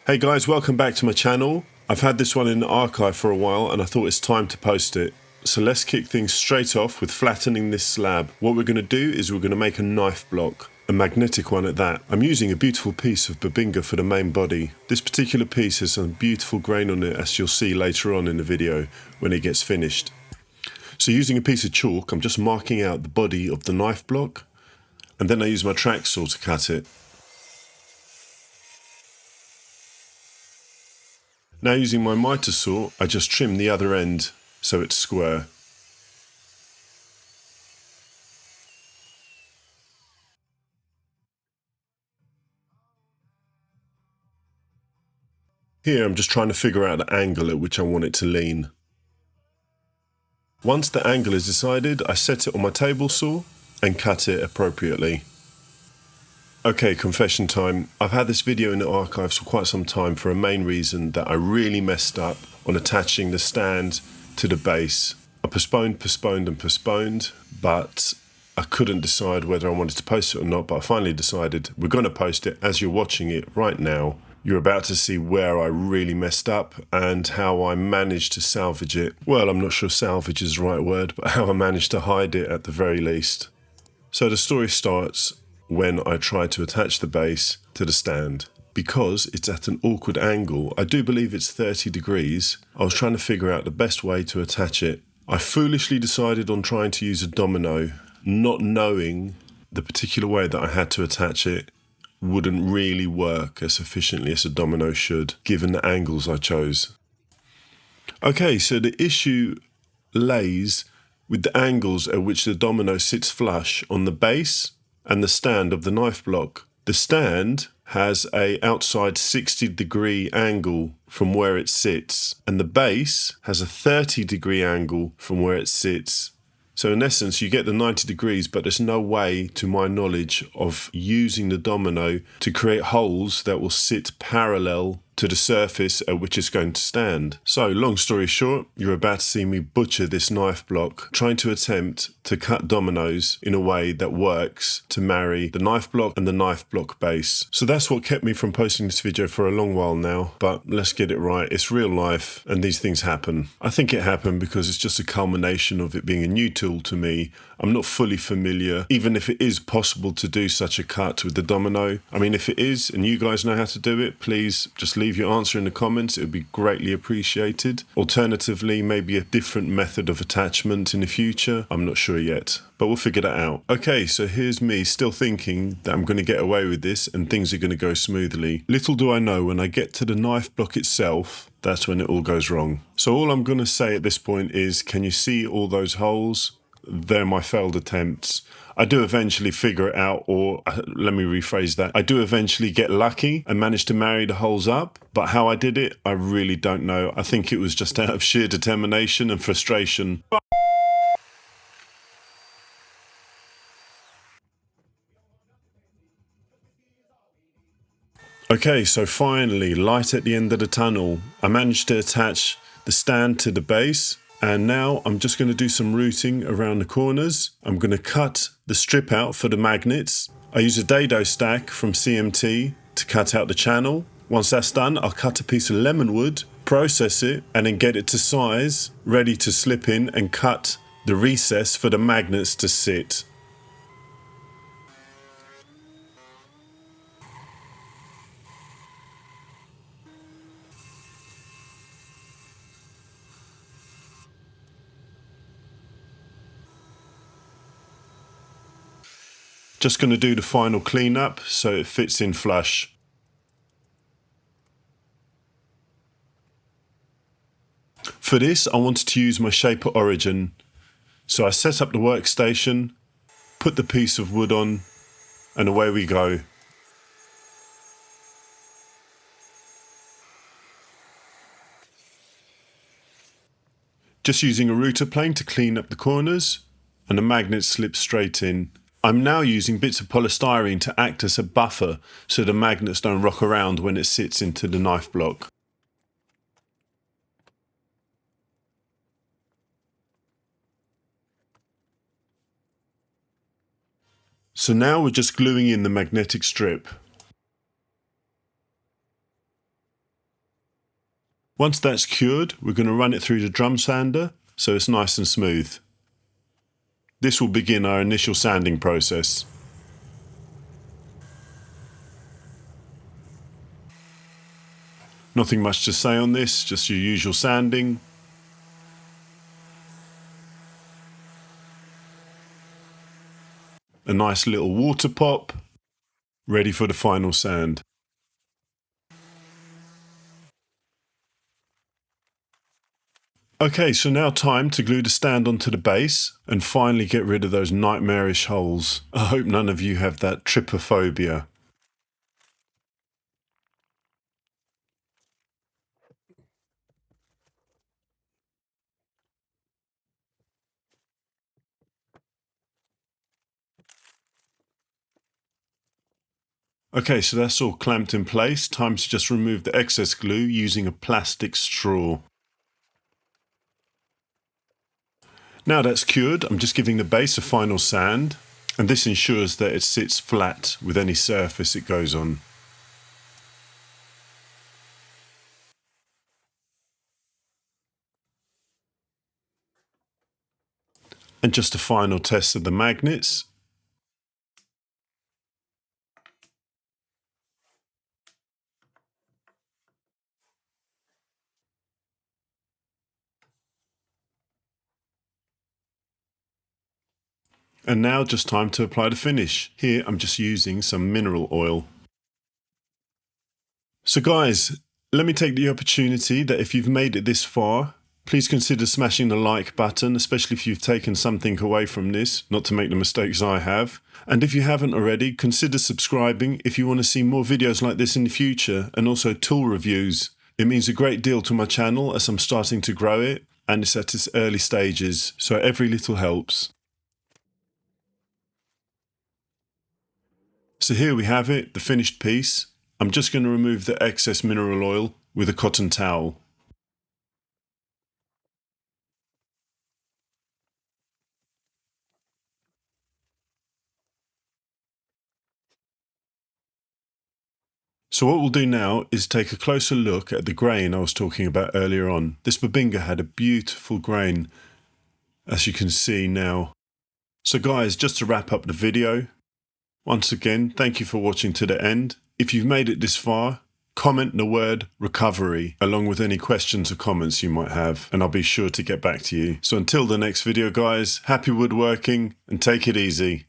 Hey guys, welcome back to my channel. I've had this one in the archive for a while and I thought it's time to post it. So let's kick things straight off with flattening this slab. What we're going to do is we're going to make a knife block, a magnetic one at that. I'm using a beautiful piece of Bubinga for the main body. This particular piece has some beautiful grain on it, as you'll see later on in the video when it gets finished. So using a piece of chalk, I'm just marking out the body of the knife block, and then I use my track saw to cut it. Now using my miter saw, I just trim the other end so it's square. Here I'm just trying to figure out the angle at which I want it to lean. Once the angle is decided, I set it on my table saw and cut it appropriately. Okay, confession time. I've had this video in the archives for quite some time for a main reason that I really messed up on attaching the stand to the base. I postponed, but I couldn't decide whether I wanted to post it or not, but I finally decided we're going to post it. As you're watching it right now, you're about to see where I really messed up and how I managed to salvage it. Well, I'm not sure salvage is the right word, but how I managed to hide it at the very least. So the story starts when I tried to attach the base to the stand. Because it's at an awkward angle, I do believe it's 30 degrees, I was trying to figure out the best way to attach it. I foolishly decided on trying to use a domino, not knowing the particular way that I had to attach it wouldn't really work as efficiently as a domino should, given the angles I chose. Okay, so the issue lays with the angles at which the domino sits flush on the base and the stand of the knife block. The stand has a outside 60-degree angle from where it sits, and the base has a 30-degree angle from where it sits. So in essence, you get the 90 degrees, but there's no way, to my knowledge, of using the domino to create holes that will sit parallel to the surface at which it's going to stand. So long story short, you're about to see me butcher this knife block, trying to attempt to cut dominoes in a way that works to marry the knife block and the knife block base. So that's what kept me from posting this video for a long while now, but let's get it right. It's real life and these things happen. I think it happened because it's just a culmination of it being a new tool to me. I'm not fully familiar, even if it is possible to do such a cut with the domino. I mean, if it is and you guys know how to do it, please just leave your answer in the comments. It would be greatly appreciated. Alternatively, maybe a different method of attachment in the future. I'm not sure yet, but we'll figure that out. Okay, so here's me still thinking that I'm going to get away with this and things are going to go smoothly. Little do I know, when I get to the knife block itself, that's when it all goes wrong. So all I'm going to say at this point is, can you see all those holes? They're my failed attempts. I do eventually figure it out, or let me rephrase that. I do eventually get lucky and manage to marry the holes up, but how I did it, I really don't know. I think it was just out of sheer determination and frustration. Okay, so finally, light at the end of the tunnel. I managed to attach the stand to the base. And now I'm just going to do some routing around the corners. I'm going to cut the strip out for the magnets. I use a dado stack from CMT to cut out the channel. Once that's done, I'll cut a piece of lemon wood, process it, and then get it to size, ready to slip in and cut the recess for the magnets to sit. Just going to do the final cleanup so it fits in flush. For this, I wanted to use my shape of origin. So I set up the workstation, put the piece of wood on, and away we go. Just using a router plane to clean up the corners, and the magnet slips straight in. I'm now using bits of polystyrene to act as a buffer so the magnets don't rock around when it sits into the knife block. So now we're just gluing in the magnetic strip. Once that's cured, we're going to run it through the drum sander so it's nice and smooth. This will begin our initial sanding process. Nothing much to say on this, just your usual sanding. A nice little water pop, ready for the final sand. Okay, so now time to glue the stand onto the base and finally get rid of those nightmarish holes. I hope none of you have that trypophobia. Okay, so that's all clamped in place. Time to just remove the excess glue using a plastic straw. Now that's cured, I'm just giving the base a final sand, and this ensures that it sits flat with any surface it goes on. And just a final test of the magnets. And now just time to apply the finish. Here I'm just using some mineral oil. So guys, let me take the opportunity that if you've made it this far, please consider smashing the like button, especially if you've taken something away from this, not to make the mistakes I have. And if you haven't already, consider subscribing if you want to see more videos like this in the future, and also tool reviews. It means a great deal to my channel as I'm starting to grow it, and it's at its early stages, so every little helps. So here we have it, the finished piece. I'm just going to remove the excess mineral oil with a cotton towel. So what we'll do now is take a closer look at the grain I was talking about earlier on. This Bubinga had a beautiful grain, as you can see now. So guys, just to wrap up the video, once again, thank you for watching to the end. If you've made it this far, comment the word recovery along with any questions or comments you might have, and I'll be sure to get back to you. So until the next video guys, happy woodworking and take it easy.